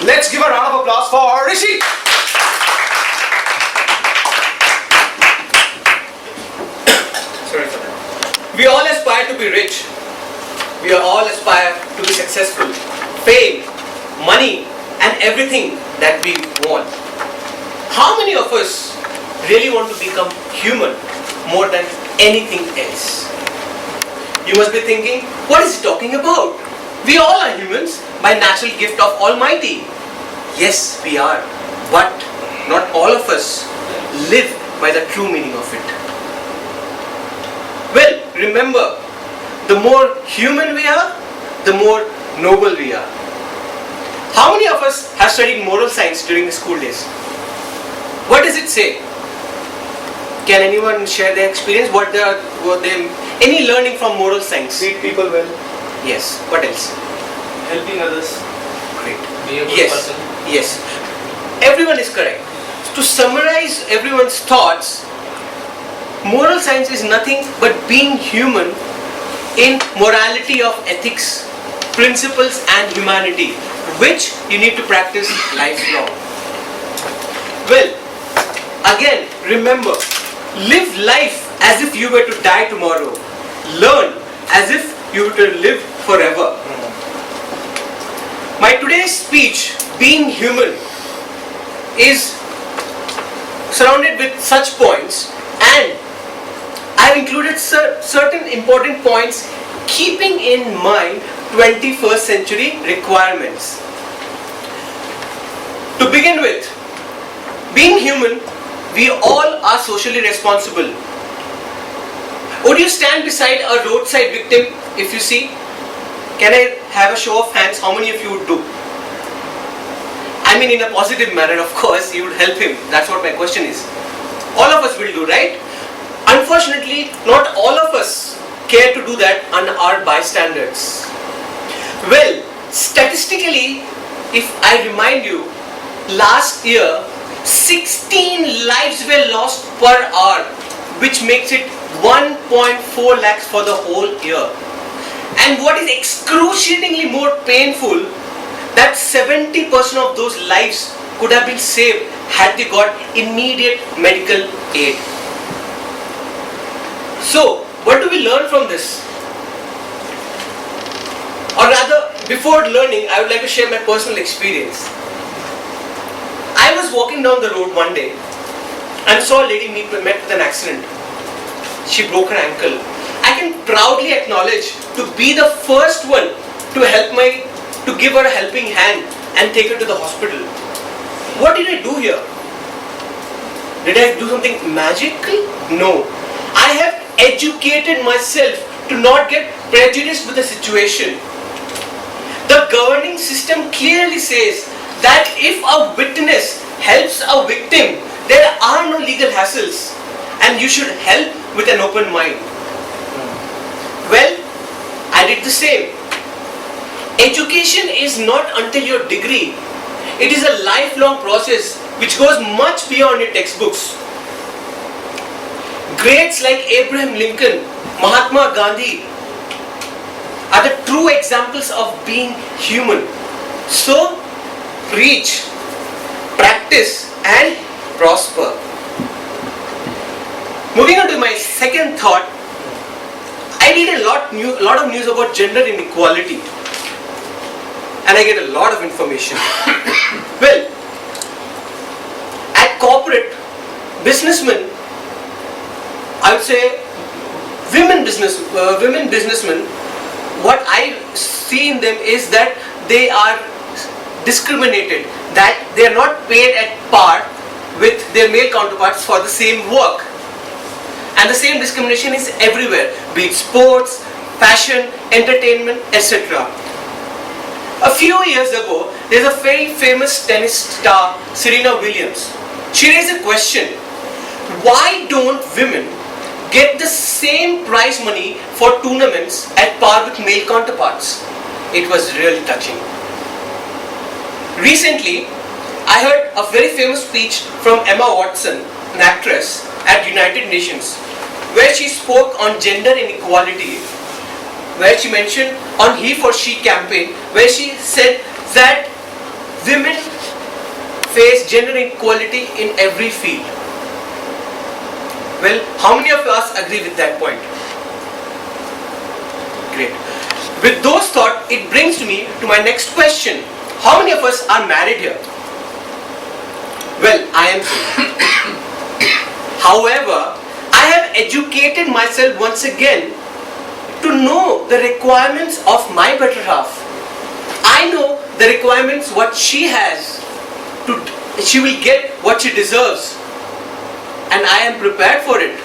Let's give a round of applause for Rishi. Sorry for that. We all aspire to be rich. We all aspire to be successful. Fame, money, and everything that we want. How many of us really want to become human more than anything else? You must be thinking, what is he talking about? We all are humans by natural gift of Almighty. Yes, we are. But not all of us live by the true meaning of it. Well, remember, the more human we are, the more noble we are. How many of us have studied moral science during the school days? What does it say? Can anyone share their experience? Any learning from moral science? Treat people well. Yes. What else? Helping others. Great. Be a good Yes. person. Yes. Everyone is correct. To summarize everyone's thoughts, moral science is nothing but being human in morality of ethics, principles and humanity, which you need to practice lifelong. Well, again, remember, live life as if you were to die tomorrow. Learn as if you were to live forever. My today's speech, being human, is surrounded with such points, and I have included certain important points keeping in mind 21st century requirements. To begin with, being human, we all are socially responsible. Would you stand beside a roadside victim if you see? Can I have a show of hands? How many of you would do? I mean in a positive manner, of course, you would help him. That's what my question is. All of us will do, right? Unfortunately, not all of us care to do that and are bystanders. Well, statistically, if I remind you, last year, 16 lives were lost per hour, which makes it 1.4 lakhs for the whole year. And what is excruciatingly more painful, that 70% of those lives could have been saved had they got immediate medical aid. So, what do we learn from this? Or rather, before learning, I would like to share my personal experience. I was walking down the road one day and saw a lady met with an accident. She broke her ankle. I can proudly acknowledge to be the first one to give her a helping hand and take her to the hospital. What did I do here? Did I do something magical? No. I have educated myself to not get prejudiced with the situation. The governing system clearly says that if a witness helps a victim, there are no legal hassles and you should help with an open mind. Well, I did the same. Education is not until your degree. It is a lifelong process which goes much beyond your textbooks. Greats like Abraham Lincoln, Mahatma Gandhi are the true examples of being human. So, preach, practice and prosper. Moving on to my second thought, I read a lot of news about gender inequality and I get a lot of information. Well, at corporate, businessmen, I would say women businessmen, what I see in them is that they are discriminated, that they are not paid at par with their male counterparts for the same work. And the same discrimination is everywhere, be it sports, fashion, entertainment, etc. A few years ago, there's a very famous tennis star, Serena Williams. She raised a question: why don't women get the same prize money for tournaments at par with male counterparts? It was really touching. Recently, I heard a very famous speech from Emma Watson, an actress, at United Nations, where she spoke on gender inequality, where she mentioned on he for she campaign, where she said that women face gender inequality in every field. Well, how many of us agree with that point? Great. With those thoughts, it brings me to my next question. How many of us are married here? Well, I am single. However, I have educated myself once again to know the requirements of my better half. I know the requirements what she has. She will get what she deserves. And I am prepared for it.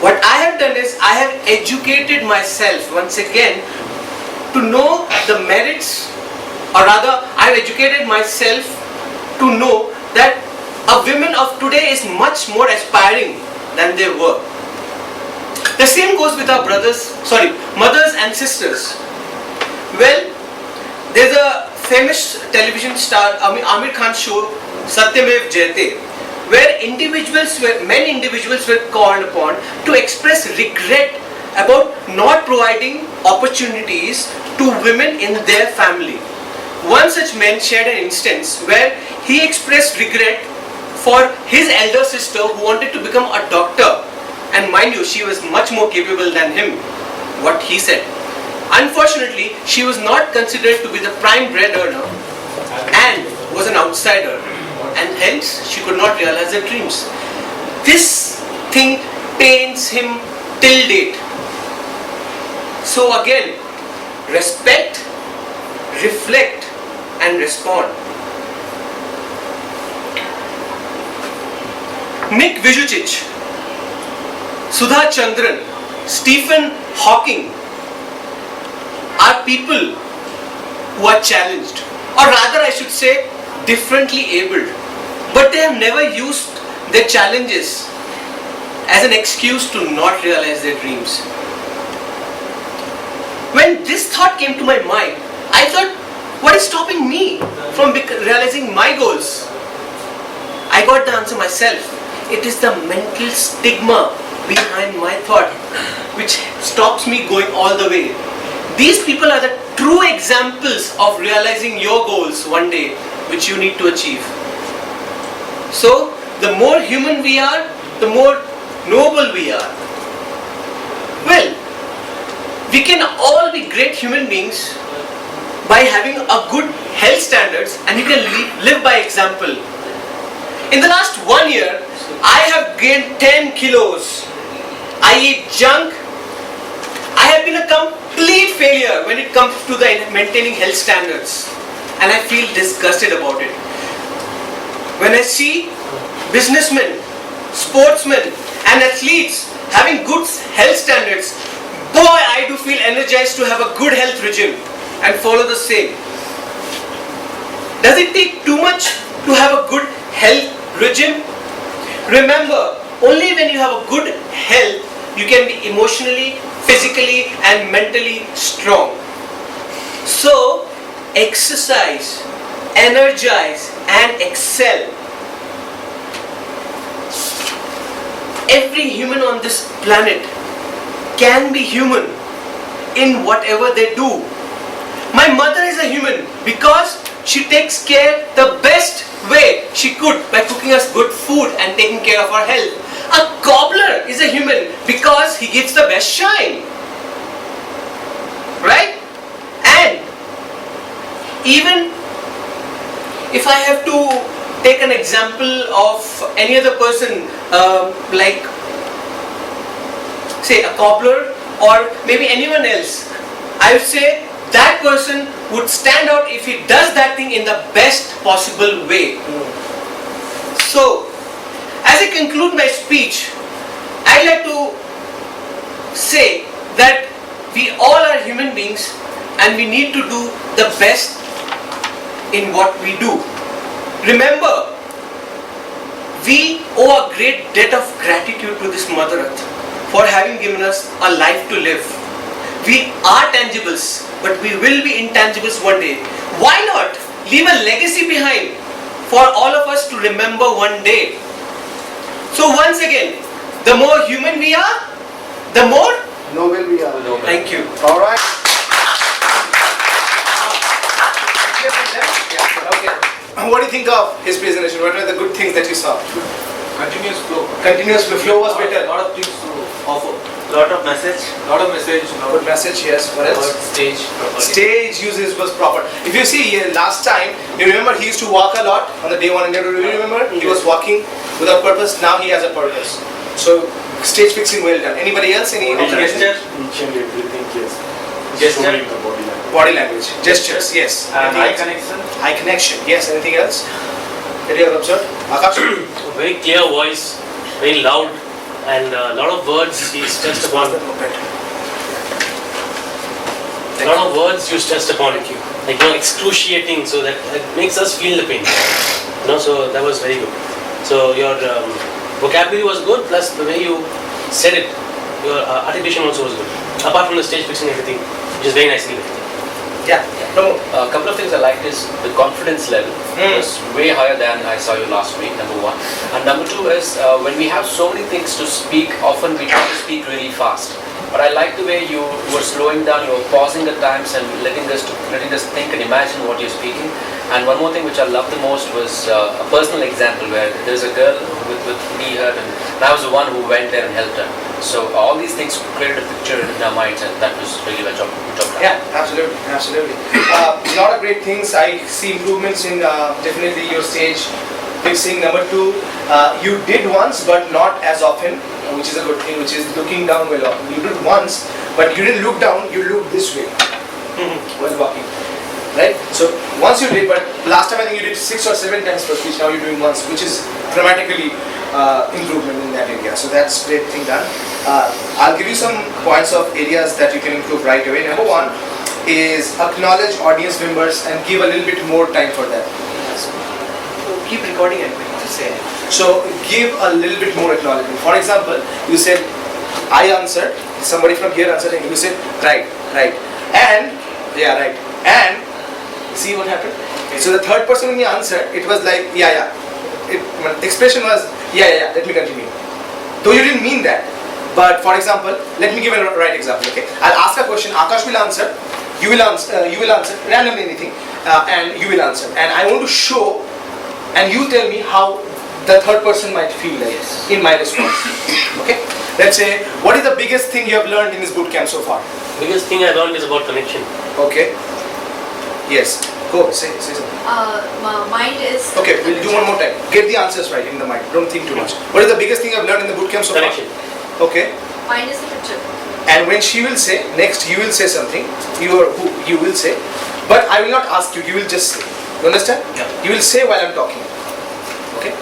What I have done is I have educated myself once again to know the merits, or rather I have educated myself to know that a woman of today is much more aspiring than they were. The same goes with our mothers and sisters. Well, there's a famous television star, Amir Khan show, Satyamev Jayate, where many individuals were called upon to express regret about not providing opportunities to women in their family. One such man shared an instance where he expressed regret for his elder sister who wanted to become a doctor, and mind you, she was much more capable than him, what he said. Unfortunately, she was not considered to be the prime breadwinner and was an outsider, and hence she could not realize her dreams. This thing pains him till date. So again, respect, reflect and respond. Nick Vujicic, Sudha Chandran, Stephen Hawking are people who are challenged, or rather I should say differently abled, but they have never used their challenges as an excuse to not realize their dreams. When this thought came to my mind, I thought, what is stopping me from realizing my goals? I got the answer myself. It is the mental stigma behind my thought which stops me going all the way. These people are the true examples of realizing your goals one day, which you need to achieve. So, the more human we are, the more noble we are. Well, we can all be great human beings by having a good health standards, and you can live by example. In the last 1 year, I have gained 10 kilos. I eat junk. I have been a complete failure when it comes to the maintaining health standards, and I feel disgusted about it. When I see businessmen, sportsmen and athletes having good health standards, boy, I do feel energized to have a good health regime and follow the same. Does it take too much to have a good health regime? Remember, only when you have a good health, you can be emotionally, physically and mentally strong. So, exercise, energize and excel. Every human on this planet can be human in whatever they do. My mother is a human because she takes care the best way she could by cooking us good food and taking care of our health. A cobbler is a human because he gives the best shine. Right? And even if I have to take an example of any other person, like say a cobbler or maybe anyone else, I would say that person would stand out if he does that thing in the best possible way. So, as I conclude my speech, I'd like to say that we all are human beings and we need to do the best in what we do. Remember, we owe a great debt of gratitude to this Mother Earth for having given us a life to live. We are tangibles, but we will be intangibles one day. Why not leave a legacy behind for all of us to remember one day? So once again, the more human we are, the more noble we are. Thank you. All right. Okay. what do you think of his presentation? What were the good things that you saw? Continuous flow. Continuous flow was better. Lot of things to offer. Lot of message. Good message, yes. What else? Stage. Stage uses was proper. If you see last time, you remember he used to walk a lot on the day one interview. Do you remember? He was walking without purpose. Now he has a purpose. So stage fixing well done. Anybody else? Any Gesture. Each and everything, yes. Gesture. Showing the body language. Body language, gestures, yes. And Anything eye else? connection. Eye connection, yes. Anything else that you have observed? Akash? Very clear voice, very loud, and a lot of words he stressed upon. A lot of words you stressed upon, like excruciating, so that it makes us feel the pain. So that was very good. So your vocabulary was good, plus the way you said it, your articulation also was good. Apart from the stage fixing and everything, which is very nicely done. Yeah. No. A couple of things I liked is the confidence level was way higher than I saw you last week, number one. And number two is when we have so many things to speak, often we try to speak really fast. But I like the way you were slowing down, you were pausing at times and letting us think and imagine what you're speaking. And one more thing which I loved the most was a personal example where there's a girl with knee hurt and I was the one who went there and helped her. So all these things created a picture in our minds and that was really well job. Good job. Yeah, absolutely. A lot of great things. I see improvements in definitely your stage fixing. Number two, you did once but not as often, which is a good thing, which is looking down well often. You did once, but you didn't look down, you looked this way while walking. Right? So once you did, but last time I think you did 6 or 7 times per speech, now you're doing once, which is dramatically improvement in that area. So that's great thing done. I'll give you some points of areas that you can improve right away. Number one is acknowledge audience members and give a little bit more time for that. So keep recording and say. So give a little bit more acknowledgement. For example, you said, I answered, somebody from here answered, and you said, right, and, yeah, right, and, see what happened? Okay. So the third person when he answered, it was like, yeah. Expression was, yeah, let me continue. Though you didn't mean that. But for example, let me give a right example, okay? I'll ask a question, Akash will answer, you will answer, randomly anything, and you will answer. And I want to show, and you tell me how the third person might feel like in my response. Okay? Let's say, what is the biggest thing you have learned in this bootcamp so far? Biggest thing I learned is about connection. Okay. Yes. Go, say something. Mind is... Okay, we'll do one more time. Get the answers right in the mind. Don't think too much. What is the biggest thing I've learned in the bootcamp so Connection. far? Okay. Mind is the picture. And when she will say, next you will say something, you will say, but I will not ask you, you will just say. You understand? Yeah. You will say while I'm talking. Okay?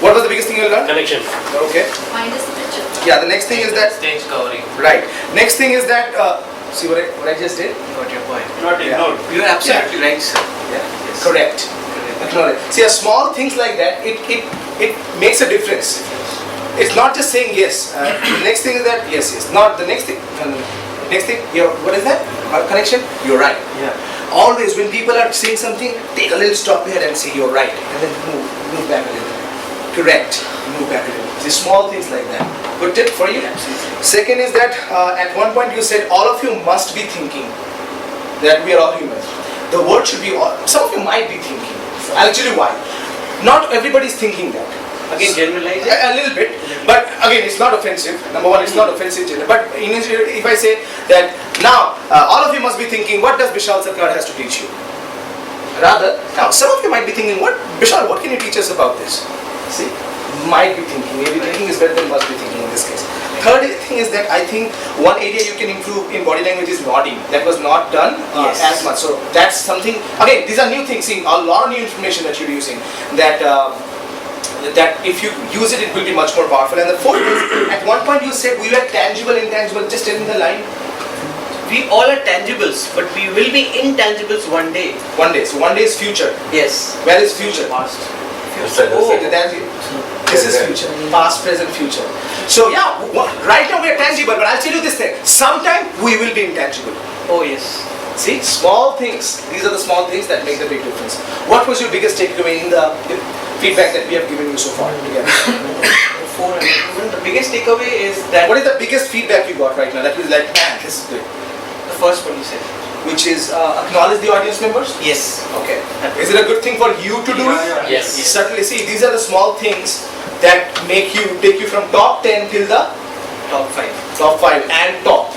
What was the biggest thing you learned? Connection. Okay. Mind is the picture. Yeah, the next thing is that, Stage covering. right. Next thing is that, see what I just did? Got your point. Not ignored. You are absolutely right, sir. Yeah. Correct. Acknowledge. See, small things like that, it makes a difference. It's not just saying yes. The next thing is that yes. Not the next thing. Next thing, what is that? Connection? You're right. Yeah. Always when people are saying something, take a little stop here and say you're right. And then move back a little. Correct. Move back a little. See, small things like that. Good tip for you. Second is that at one point you said all of you must be thinking that we are all humans. The word should be all. Some of you might be thinking. I'll tell you why. Not everybody is thinking that. Again, generalize it. A little bit, but again, it's not offensive. Number one, it's not offensive. But if I say that now, all of you must be thinking, what does Bishal Sarkar has to teach you? Rather, now some of you might be thinking, what Bishal, what can you teach us about this? See, might be thinking. Maybe thinking is better than must be thinking in this case. Third thing is that I think one area you can improve in body language is nodding. That was not done as much. So that's something. Again, these are new things. See, a lot of new information that you're using. That if you use it, it will be much more powerful. And the fourth is, at one point you said we were tangible, intangible. Just tell me the line. We all are tangibles, but we will be intangibles one day. One day. So one day is future. Yes. Where is future? Past. Oh, that's it. This is future. Past, present, future. So yeah, right now we are tangible, but I'll tell you this thing. Sometime we will be intangible. Oh yes. See, small things. These are the small things that make the big difference. What was your biggest takeaway in the feedback that we have given you so far together? The biggest takeaway is that... What is the biggest feedback you got right now that was like, man, this is good? The first one you said. which is acknowledge the audience members. Yes. Okay. Is it a good thing for you to do it? Yes. Certainly. See, these are the small things that take you from top 10 till the Top 5. top 5 and top.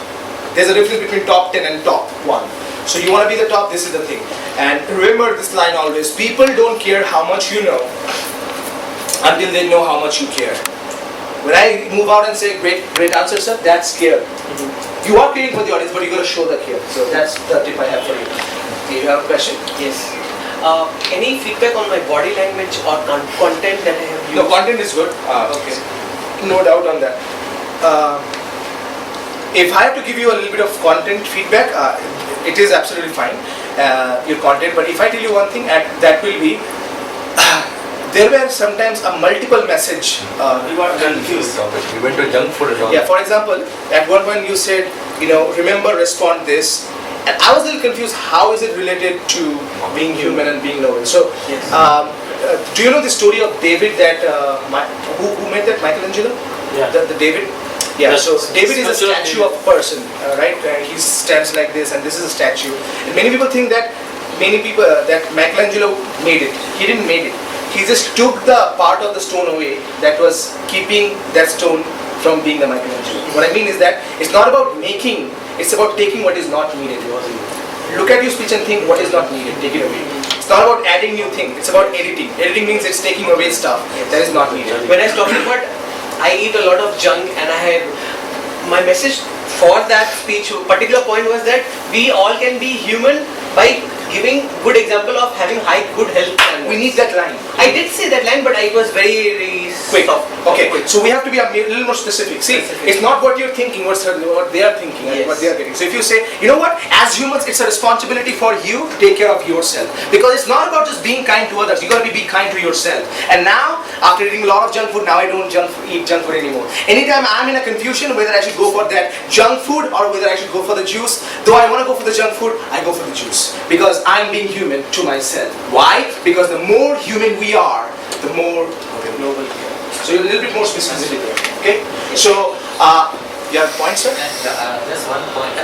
There's a difference between top 10 and top 1. So you want to be the top, this is the thing. And remember this line always, people don't care how much you know until they know how much you care. When I move out and say great answer sir, that's care. You are caring for the audience, but you got to show the care. So that's the tip I have for you. Do you have a question? Yes. Any feedback on my body language or content that I have used? No, content is good. Okay. No doubt on that. If I have to give you a little bit of content feedback, it is absolutely fine, your content. But if I tell you one thing, that will be, there were sometimes a multiple message. You are confused. You went to junk food and all. Yeah, for example, at one point you said, remember, respond this. And I was a little confused, how is it related to being human and being noble? So, Yes. do you know the story of David that, who made that, Michelangelo? Yeah. The David? Yeah, Yes. so David is a Sculpture of statue of a person, right? He stands like this and this is a statue. And many people think that, that Michelangelo made it. He didn't make it. He just took the part of the stone away that was keeping that stone from being the Michelangelo. What I mean is that it's not about making, it's about taking what is not needed. Look at your speech and think what is not needed, take it away. It's not about adding new things, it's about editing. Editing means it's taking away stuff that is not needed. When I was talking about, I eat a lot of junk, and my message for that speech, particular point was that we all can be human by giving good example of having good health standards. We need that line. I did say that line, but I was very Quick. soft. Okay, so we have to be a little more specific. See, it's not what you're thinking, what they are thinking and Yes. what they are getting. So if you say, you know what, as humans, it's a responsibility for you to take care of yourself. Because it's not about just being kind to others, you got to be kind to yourself. And now, after eating a lot of junk food, now I don't eat junk food anymore. Anytime I'm in a confusion whether I should go for that junk food or whether I should go for the juice, though I want to go for the junk food, I go for the juice. Because I'm being human to myself. Why? Because the more human we are, the more noble we are. So you're a little bit more specific there. Okay? So, you have points, sir? And just one point.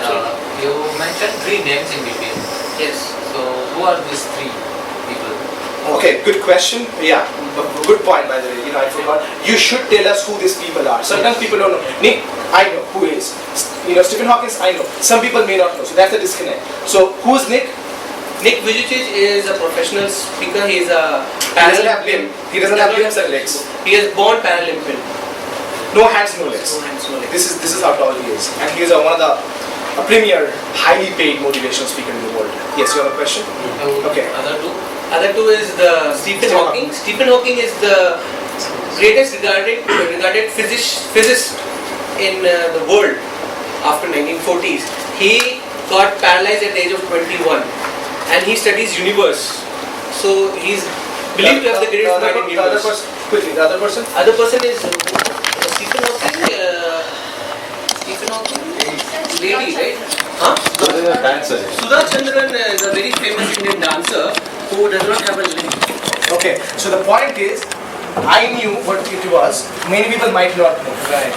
You mentioned 3 names in between. Yes. So who are these 3 people? Okay, good question. Yeah, good point by the way. I forgot. You should tell us who these people are. Sometimes people don't know. Nick, I know who is. Stephen Hawking, I know. Some people may not know. So that's a disconnect. So who's Nick? Nick Vujicic is a professional speaker. He is a He doesn't have limbs. He doesn't have limbs and legs. He is born Paralympian. No hands, no legs. No hands, no legs. This is how tall he is, and he is one of the premier, highly paid motivational speaker in the world. Yes, you have a question? Okay. Other 2? Other 2 is the Stephen Hawking. Stephen Hawking is the greatest regarded physicist in the world after 1940s. He got paralyzed at the age of 21, and he studies universe. So he's believed to have the greatest mind in The other universe. person, quickly, the other person? Other person is Stephen Hawking. Stephen Hawking, lady, right? Huh? Dancer. Sudha Chandran is a very famous Indian dancer who does not have a limb. Okay, so the point is, I knew what it was. Many people might not know. Right.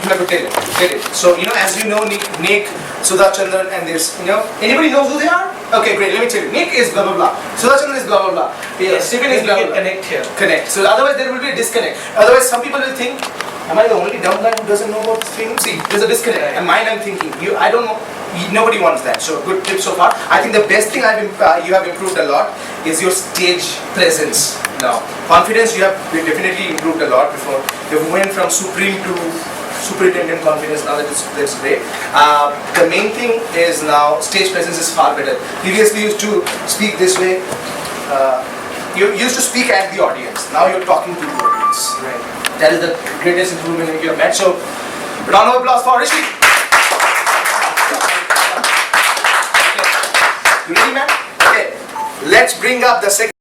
You have to tell it. So, as you know, Nick, Sudha Chandran, and this, anybody knows who they are? Okay, great, let me tell you. Nick is blah blah blah. Sudha Chandran is blah blah blah. Yes, Stephen is we blah can blah blah. connect here. Connect. So, otherwise, there will be a disconnect. Otherwise, some people will think, am I the only dumb guy who doesn't know about this thing? See, there's a disconnect. And mine, I'm thinking, I don't know. Nobody wants that. So, good tip so far. I think the best thing you have improved a lot is your stage presence. Now, confidence, you have definitely improved a lot before. You went from supreme to superintendent confidence. Now that's great. The main thing is now stage presence is far better. Previously, you used to speak this way. You used to speak at the audience. Now you're talking to the audience. Right. That is the greatest improvement you have made. So, round of applause for Rishi. You ready, man? Okay. Let's bring up the second.